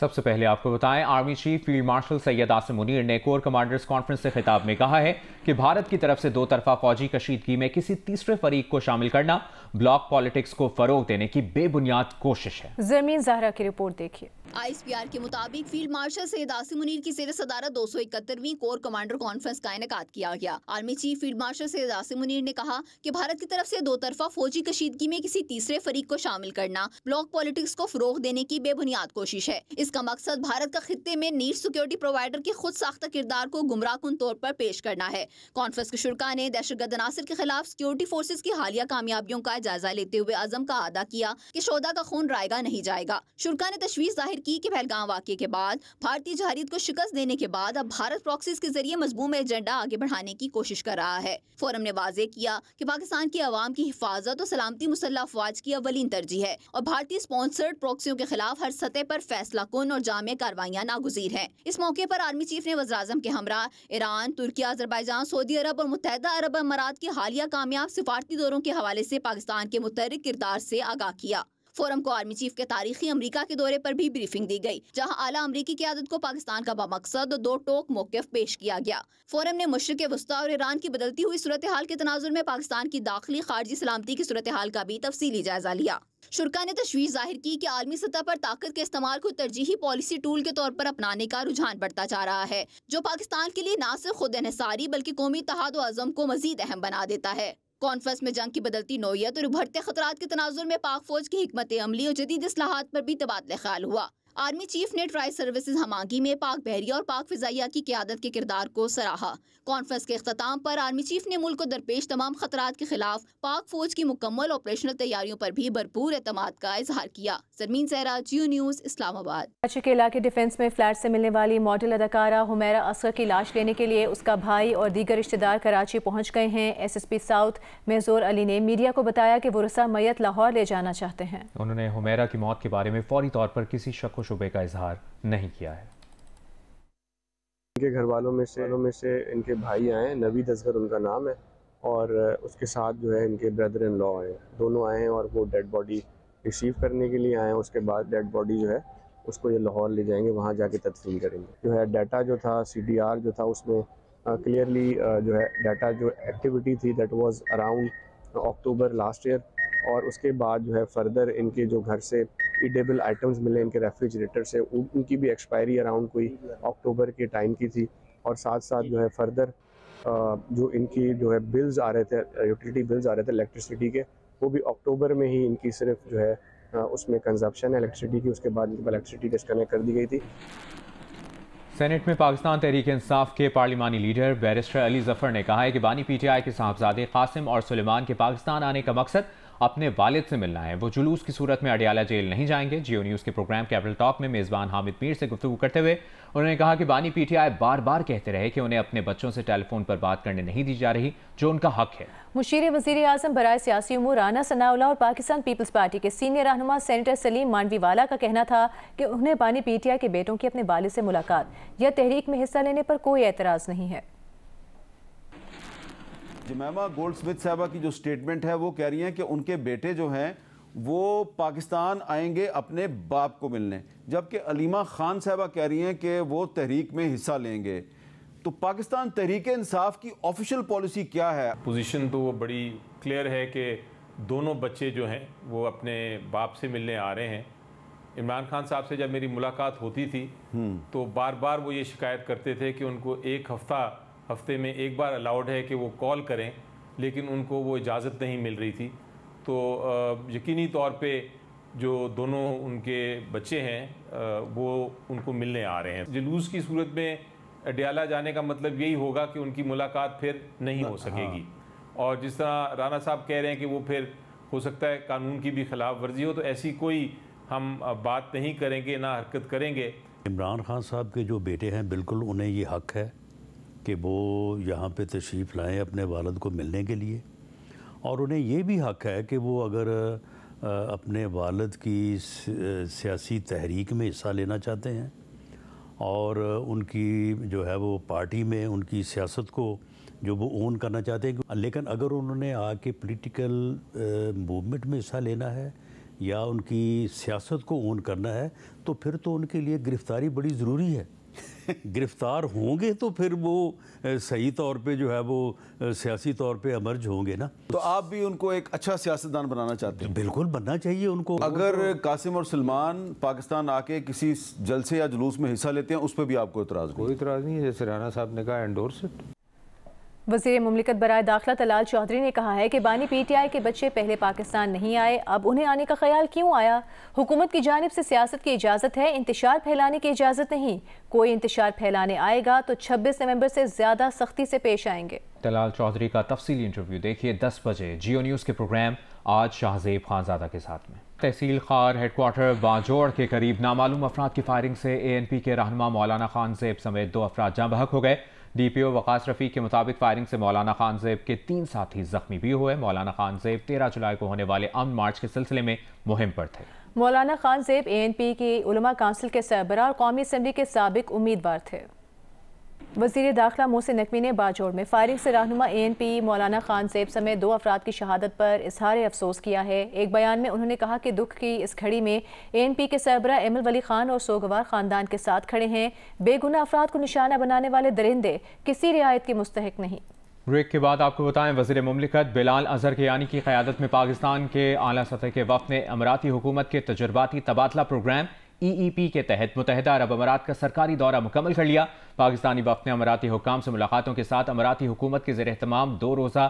سب سے پہلے آپ کو بتائیں، army chief field marshal Syed Asim Munir نے کور کمانڈرز کانفرنس سے خطاب میں کہا ہے کہ بھارت کی طرف سے دو طرفہ فوجی کشیدگی میں کسی تیسرے فریق کو شامل کرنا بلاک پالیٹکس کو فروغ دینے کی بے بنیاد کوشش ہے۔ زمین زہرا کی رپورٹ دیکھیے۔ ISPR کے مطابق فیلڈ مارشل سید عاصم منیر کی زیر صدارت 271ویں کور کمانڈر کانفرنس کا انعقاد کیا گیا۔ Army chief field marshal Syed Asim Munir نے کہا کہ بھارت کی طرف سے دو طرفہ فوجی کشیدگی میں کسی تیسرے فریق کو شامل کرنا بلاک پالیٹکس کو فروغ دینے کی بے بنیاد کوشش ہے۔ اس کا مقصد بھارت کا خطے میں نیٹ سیکورٹی پرووائڈر کے خود ساختہ کردار کو گمراہ کن طور پر پیش کرنا ہے۔ کانفرنس کے شرکاء نے دہشت گرد عناصر کے خلاف سیکورٹی فورسز کی حالیہ کامیابیوں کا جائزہ لیتے ہوئے عزم کا اعادہ کیا کہ شہداء کا خون رائے گا نہیں جائے گا۔ شرکاء نے تشویش ظاہر کی کہ پہلگام واقعے کے بعد بھارتی جارحیت کو شکست دینے کے بعد اب بھارت پراکسیز کے ذریعے مضموم ایجنڈا آگے بڑھانے کی کوشش کر رہا ہے۔ فورم نے واضح کیا کہ پاکستان کی عوام کی حفاظت اور سلامتی مسلح افواج کی اولین ترجیح ہے اور بھارتی اسپانسرڈ پراکسیوں کے خلاف ہر سطح پر فیصلہ کن اور جامع کاروائیاں ناگزیر ہیں۔ اس موقع پر آرمی چیف نے وزیراعظم کے ہمراہ ایران، ترکیہ، آذربائیجان، سعودی عرب اور متحدہ عرب امارات کے حالیہ کامیاب سفارتی دوروں کے حوالے سے پاکستان کے متحرک کردار سے آگاہ کیا۔ فورم کو آرمی چیف کے تاریخی امریکہ کے دورے پر بھی بریفنگ دی گئی، جہاں اعلیٰ امریکی قیادت کو پاکستان کا بامقصد دو ٹوک موقف پیش کیا گیا۔ فورم نے مشرق وسطیٰ اور ایران کی بدلتی ہوئی صورتحال کے تناظر میں پاکستان کی داخلی خارجی سلامتی کی صورتحال کا بھی تفصیلی جائزہ لیا۔ شرکاء نے تشویش ظاہر کی کہ عالمی سطح پر طاقت کے استعمال کو ترجیحی پالیسی ٹول کے طور پر اپنانے کا رجحان بڑھتا جا رہا ہے، جو پاکستان کے لیے نہ صرف خود انحصاری بلکہ قومی اتحاد و عزم کو مزید اہم بنا دیتا ہے۔ کانفرنس میں جنگ کی بدلتی نوعیت اور ابھرتے خطرات کے تناظر میں پاک فوج کی حکمت عملی اور جدید اصلاحات پر بھی تبادلہ خیال ہوا۔ آرمی چیف نے ٹرائی سروسز ہمانگی میں پاک بحریہ اور پاک فضائیہ کی قیادت کے کردار کو سراہا۔ کانفرنس کے اختتام پر آرمی چیف نے ملک کو درپیش تمام خطرات کے خلاف پاک فوج کی مکمل آپریشنل تیاریوں پر بھی بھرپور اعتماد کا اظہار کیا۔ زمین زہرا، جیو نیوز، اسلام آباد۔ کراچی کے علاقے ڈیفنس میں فلیٹ سے ملنے والی ماڈل اداکارہ حمیرہ اصغر کی لاش لینے کے لیے اس کا بھائی اور دیگر رشتہ دار کراچی پہنچ گئے ہیں۔ SSP ساؤتھ محظور علی نے میڈیا کو بتایا کہ وہ رسا میت لاہور لے جانا چاہتے ہیں۔ انہوں نے حمیرہ کی موت کے بارے میں فوری طور پر کسی شک و شبے کا اظہار نہیں کیا ہے۔ ان کے گھر والوں میں سے ان کے بھائی آئے ہیں، نوید اصغر ان کا نام ہے، اور اس کے ساتھ جو ہے ان کے بردر ان لا آئے ہیں، دونوں آئے ہیں اور وہ ڈیڈ باڈی ریسیو کرنے کے لیے آئے ہیں۔ اس کے بعد ڈیڈ باڈی جو ہے اس کو یہ لاہور لے جائیں گے، وہاں جا کے تدفین کریں گے۔ جو ہے ڈیٹا جو تھا CDR جو تھا اس میں کلیئرلی جو ہے ڈیٹا جو ایکٹیویٹی تھی that was around October last year, اور اس کے بعد جو ہے فردر ان کے جو گھر سے ایڈیبل آئٹمز ملے ان کے ریفریجریٹر سے، ان کی بھی ایکسپائری اراؤنڈ کوئی اکتوبر کے ٹائم کی تھی، اور ساتھ ساتھ جو ہے فردر جو ان کی جو ہے بلز آ رہے تھے، یوٹیلیٹی بلز آ رہے تھے الیکٹریسٹی کے، وہ بھی اکتوبر میں ہی ان کی صرف جو ہے اس میں کنزپشن ہے الیکٹریسٹی کی، اس کے بعد ان کو الیکٹریسٹی ڈسکنیکٹ کر دی گئی تھی۔ سینٹ میں پاکستان تحریک انصاف کے پارلیمانی لیڈر بیرسٹر علی ظفر نے کہا ہے کہ بانی PTI کے صاحبزادے قاسم اور سلیمان کے پاکستان آنے کا مقصد اپنے والد سے ملنا ہے۔ وہ جلوس کی صورت میں اڈیالہ جیل نہیں جائیں گے۔ جیو نیوز کے پروگرام کیپٹل ٹاک میں میزبان حامد میر سے گفتگو کرتے ہوئے انہوں نے کہا کہ بانی PTI بار بار کہتے رہے کہ انہیں اپنے بچوں سے ٹیلی فون پر بات کرنے نہیں دی جا رہی، جو ان کا حق ہے۔ مشیر وزیر اعظم برائے سیاسی امور رانا ثناءاللہ اور پاکستان پیپلز پارٹی کے سینئر رہنما سینیٹر سلیم مانوی والا کا کہنا تھا کہ انہیں بانی PTI کے بیٹوں کی اپنے والد سے ملاقات یا تحریک میں حصہ لینے پر کوئی اعتراض نہیں ہے۔ جمیمہ گولڈ سمتھ صاحبہ کی جو سٹیٹمنٹ ہے وہ کہہ رہی ہیں کہ ان کے بیٹے جو ہیں وہ پاکستان آئیں گے اپنے باپ کو ملنے، جبکہ علیمہ خان صاحبہ کہہ رہی ہیں کہ وہ تحریک میں حصہ لیں گے۔ تو پاکستان تحریک انصاف کی آفیشیل پالیسی کیا ہے؟ پوزیشن تو وہ بڑی کلیئر ہے کہ دونوں بچے جو ہیں وہ اپنے باپ سے ملنے آ رہے ہیں۔ عمران خان صاحب سے جب میری ملاقات ہوتی تھی تو بار بار وہ یہ شکایت کرتے تھے کہ ان کو ہفتے میں ایک بار الاؤڈ ہے کہ وہ کال کریں، لیکن ان کو وہ اجازت نہیں مل رہی تھی۔ تو یقینی طور پہ جو دونوں ان کے بچے ہیں وہ ان کو ملنے آ رہے ہیں۔ جلوس کی صورت میں اڈیالہ جانے کا مطلب یہی ہوگا کہ ان کی ملاقات پھر نہیں ہو سکے گی، اور جس طرح رانا صاحب کہہ رہے ہیں کہ وہ پھر ہو سکتا ہے قانون کی بھی خلاف ورزی ہو، تو ایسی کوئی ہم بات نہیں کریں گے، نہ حرکت کریں گے۔ عمران خان صاحب کے جو بیٹے ہیں بالکل انہیں یہ حق ہے کہ وہ یہاں پہ تشریف لائیں اپنے والد کو ملنے کے لیے، اور انہیں یہ بھی حق ہے کہ وہ اگر اپنے والد کی سیاسی تحریک میں حصہ لینا چاہتے ہیں اور ان کی جو ہے وہ پارٹی میں ان کی سیاست کو جو وہ اون کرنا چاہتے ہیں، لیکن اگر انہوں نے آ کے پولیٹیکل موومنٹ میں حصہ لینا ہے یا ان کی سیاست کو اون کرنا ہے تو پھر تو ان کے لیے گرفتاری بڑی ضروری ہے. گرفتار ہوں گے تو پھر وہ صحیح طور پہ جو ہے وہ سیاسی طور پہ امرج ہوں گے نا. تو آپ بھی ان کو ایک اچھا سیاستدان بنانا چاہتے ہیں؟ بالکل بننا چاہیے ان کو. اگر قاسم اور سلمان پاکستان آ کے کسی جلسے یا جلوس میں حصہ لیتے ہیں اس پہ بھی آپ کو اعتراض نہیں؟ کوئی اعتراض نہیں ہے، جیسے رانا صاحب نے کہا انڈورس اٹ. وزیر مملکت برائے داخلہ طلال چودھری نے کہا ہے کہ بانی پی ٹی آئی کے بچے پہلے پاکستان نہیں آئے، اب انہیں آنے کا خیال کیوں آیا؟ حکومت کی جانب سے سیاست کی اجازت ہے، انتشار پھیلانے کی اجازت نہیں. کوئی انتشار پھیلانے آئے گا تو 26 نومبر سے زیادہ سختی سے پیش آئیں گے. طلال چودھری کا تفصیلی انٹرویو دیکھیے 10 بجے جیو نیوز کے پروگرام آج شاہزیب خانزادہ کے ساتھ میں. تحصیل خار ہیڈ کوارٹر باجوڑ کے قریب نامعلوم افراد کی فائرنگ سے اے این پی کے رہنما مولانا خان زیب سمیت 2 افراد جاں بحق ہو گئے. ڈی پی او وقاص رفیق کے مطابق فائرنگ سے مولانا خان زیب کے 3 ساتھی زخمی بھی ہوئے. مولانا خان زیب 13 جولائی کو ہونے والے امن مارچ کے سلسلے میں مہم پر تھے. مولانا خان زیب اے این پی کی علماء کونسل کے سربراہ اور قومی اسمبلی کے سابق امیدوار تھے. وزیر داخلہ محسن نقوی نے باجوڑ میں فائرنگ سے رہنما اے این پی مولانا خان زیب سمیت 2 افراد کی شہادت پر اظہار افسوس کیا ہے. ایک بیان میں انہوں نے کہا کہ دکھ کی اس گھڑی میں اے این پی کے سربراہ ایمل ولی خان اور سوگوار خاندان کے ساتھ کھڑے ہیں. بے گناہ افراد کو نشانہ بنانے والے درندے کسی رعایت کے مستحق نہیں. بریک کے بعد آپ کو بتائیں وزیر مملکت بلال اظہر کیانی کی قیادت میں پاکستان کے اعلیٰ سطح کے وفد نے اماراتی حکومت کے تجرباتی تبادلہ پروگرام EEP کے تحت متحدہ عرب امارات کا سرکاری دورہ مکمل کر لیا. پاکستانی وفد نے اماراتی حکام سے ملاقاتوں کے ساتھ اماراتی حکومت کے زیر اہتمام 2 روزہ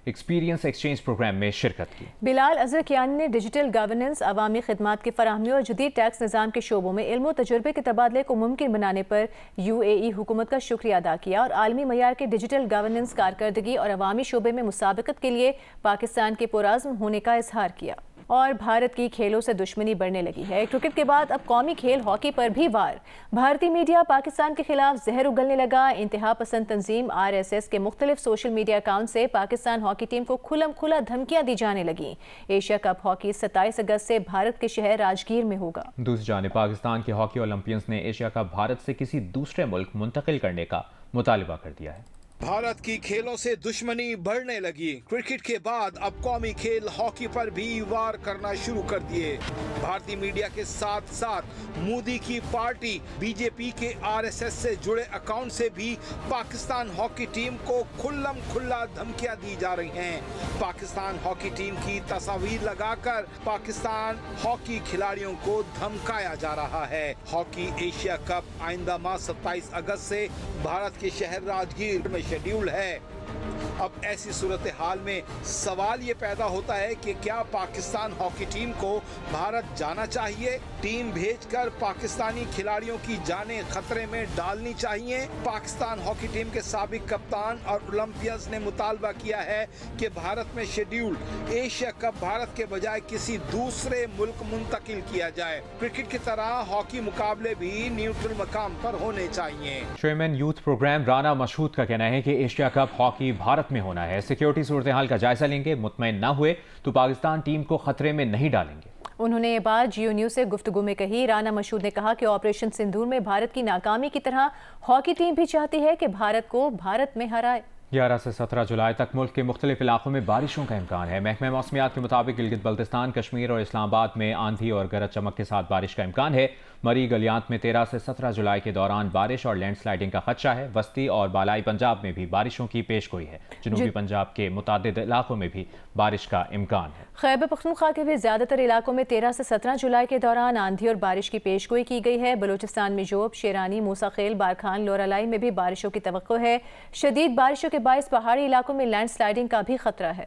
ایکسپیرینس ایکسچینج پروگرام میں شرکت کی. بلال اظہر کیانی نے ڈیجیٹل گورننس، عوامی خدمات کی فراہمی اور جدید ٹیکس نظام کے شعبوں میں علم و تجربے کے تبادلے کو ممکن بنانے پر UAE حکومت کا شکریہ ادا کیا اور عالمی معیار کے ڈیجیٹل گورننس کارکردگی اور عوامی شعبے میں مسابقت کے لیے پاکستان کے پرعزم ہونے کا اظہار کیا. اور بھارت کی کھیلوں سے دشمنی بڑھنے لگی ہے. کرکٹ کے بعد اب قومی کھیل ہاکی پر بھی وار. بھارتی میڈیا پاکستان کے خلاف زہر اگلنے لگا. انتہا پسند تنظیم RSS کے مختلف سوشل میڈیا اکاؤنٹ سے پاکستان ہاکی ٹیم کو کھلم کھلا دھمکیاں دی جانے لگیں. ایشیا کپ ہاکی 27 اگست سے بھارت کے شہر راجگیر میں ہوگا. دوسری جانب پاکستان کے ہاکی اولمپئنز نے ایشیا کپ بھارت سے کسی دوسرے ملک منتقل کرنے کا مطالبہ کر دیا ہے. بھارت کی کھیلوں سے دشمنی بڑھنے لگی. کرکٹ کے بعد اب قومی کھیل ہاکی پر بھی وار کرنا شروع کر دیے. بھارتی میڈیا کے ساتھ ساتھ مودی کی پارٹی BJP کے RSS سے جڑے اکاؤنٹ سے بھی پاکستان ہاکی ٹیم کو کھلم کھلا دھمکیاں دی جا رہی ہیں. پاکستان ہاکی ٹیم کی تصاویر لگا کر پاکستان ہاکی کھلاڑیوں کو دھمکایا جا رہا ہے. ہاکی ایشیا کپ آئندہ ماہ 27 اگست سے بھارت کے شہر راجگیر میں شیڈیول ہے. اب ایسی صورتحال میں سوال یہ پیدا ہوتا ہے کہ کیا پاکستان ہاکی ٹیم کو بھارت جانا چاہیے؟ ٹیم بھیج کر پاکستانی کھلاڑیوں کی جانیں خطرے میں ڈالنی چاہیے؟ پاکستان ہاکی ٹیم کے سابق کپتان اور اولمپئنز نے مطالبہ کیا ہے کہ بھارت میں شیڈیول ایشیا کپ بھارت کے بجائے کسی دوسرے ملک منتقل کیا جائے. کرکٹ کی طرح ہاکی مقابلے بھی نیوٹرل مقام پر ہونے چاہیے. چیئرمین یوتھ پروگرام رانا مشہود کا کہنا ہے کہ ایشیا کپ ہاکی بھارت میں ہونا ہے. سیکیورٹی صورتحال کا جائزہ لیں گے، مطمئن نہ ہوئے تو پاکستان ٹیم کو خطرے میں نہیں ڈالیں گے. انہوں نے یہ بات جیو نیوز سے گفتگو میں کہی. رانا مشہود نے کہا کہ آپریشن سندور میں بھارت کی ناکامی کی طرح ہاکی ٹیم بھی چاہتی ہے کہ بھارت کو بھارت میں ہرائے. 11 سے 17 جولائی تک ملک کے مختلف علاقوں میں بارشوں کا امکان ہے. محکمہ موسمیات کے مطابق گلگت بلتستان، کشمیر اور اسلام آباد میں آندھی اور گرج چمک کے ساتھ بارش کا امکان ہے. مری گلیانت میں 13 سے 17 جولائی کے دوران بارش اور لینڈ سلائیڈنگ کا خدشہ ہے. وسطی اور بالائی پنجاب میں بھی بارشوں کی پیش گوئی ہے. جنوبی پنجاب کے متعدد علاقوں میں بھی بارش کا امکان ہے. خیبر پختونخوا کے بھی زیادہ تر علاقوں میں 13 سے 17 جولائی کے دوران آندھی اور بارش کی پیش گوئی کی گئی ہے. بلوچستان میں جوب، شیرانی، موسیٰ خیل، بارکھان، لورالائی میں بھی بارشوں کی توقع ہے. شدید بارشوں کے باعث پہاڑی علاقوں میں لینڈ سلائیڈنگ کا بھی خطرہ ہے.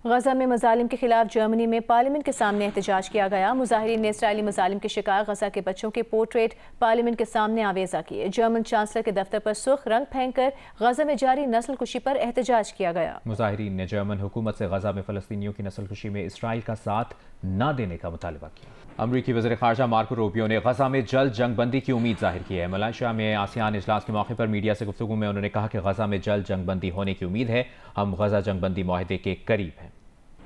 غزہ میں مظالم کے خلاف جرمنی میں پارلیمنٹ کے سامنے احتجاج کیا گیا. مظاہرین نے اسرائیلی مظالم کے شکار غزہ کے بچوں کے پورٹریٹ پارلیمنٹ کے سامنے آویزہ کیے. جرمن چانسلر کے دفتر پر سرخ رنگ پھینک کر غزہ میں جاری نسل کشی پر احتجاج کیا گیا. مظاہرین نے جرمن حکومت سے غزہ میں فلسطینیوں کی نسل کشی میں اسرائیل کا ساتھ نہ دینے کا مطالبہ کیا. امریکی وزیر خارجہ مارکو روبیو نے غزہ میں جلد جنگ بندی کی امید ظاہر کی ہے. ملائیشیا میں آسیان اجلاس کے موقع پر میڈیا سے گفتگو میں انہوں نے کہا کہ غزہ میں جلد جنگ بندی ہونے کی امید ہے. ہم غزہ جنگ بندی معاہدے کے قریب ہیں.